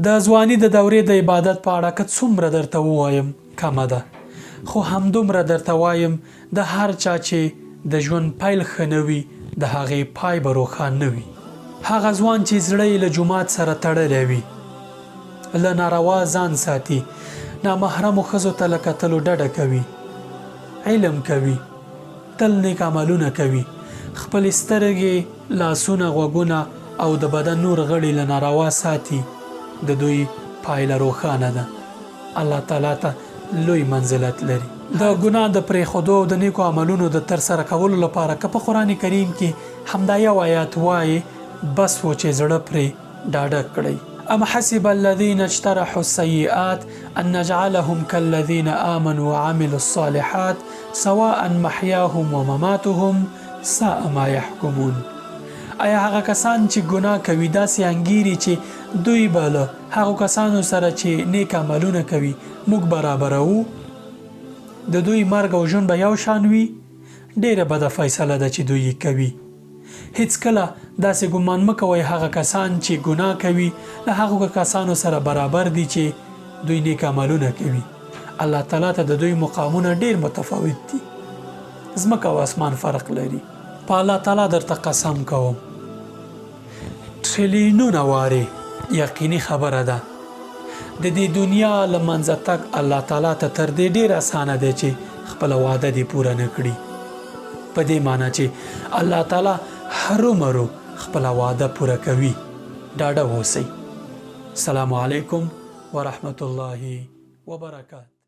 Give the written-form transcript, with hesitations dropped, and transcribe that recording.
د ځواني د دورې د عبادت په اړه که څومره درته ووایم کمه ده، خو همدومره درته وایم د هر چا چې د ژوند پیل ښه نه وي د هغې پای به روښان نه وي. هغه ځوان چې زړه یې له جومات سره تړلی وي، له ناروا ځان ساتي، نامحرمو ښځو ته له کتلو ډډه کوي، علم کوي، تل نیک عملونه کوي، خپلې سترګې، لاسونه، غوږونه او د بدن نور غړي له ناروا ساتي، د دوی پایله روښانه ده. الله تعالی ته لوی منزلت لري. د ګناه د پرېښودو او د نیکو عملونو د ترسره کولو لپاره که په قرآن کریم کې همدا یو آیات وایي بس و چې زړه پرې ډاډه کړئ. ام حسب الذين اجترحوا السيئات ان نجعلهم كالذين آمنوا وعملوا الصالحات سواء محياهم ومماتهم ساء ما يحكمون. آیا هغه کسان چې ګناه کوي داسې انګیري چې دوی به له هغو کسانو سره چې نیک عملونه کوي موږ برابروو؟ د دوی مرګ او ژوند به یو شان وي؟ ډیره بده فیصله ده چې دوی کوي. هیڅکله داسې ګمان مه کوئ هغه کسان چې ګناه کوي له هغو کسانو سره برابر دي چې دوی نیک عملونه کوي. الله تعالی ته د دوی مقامونه ډیر متفاوت دي. ځمکه او اسمان فرق لري. په الله تعالی درته قسم کوم ټریلیونونه وارې یقیني خبره ده د دې دنیا له منځه تګ الله تعالی ته تر دې ډیر اسانه دی چې خپله وعده دې پوره نه کړي. په دې معنی چې الله تعالی هرومرو خپله وعده پوره کوي. ډاډه اوسئ. السلام علیکم ورحمت الله وبرکاته.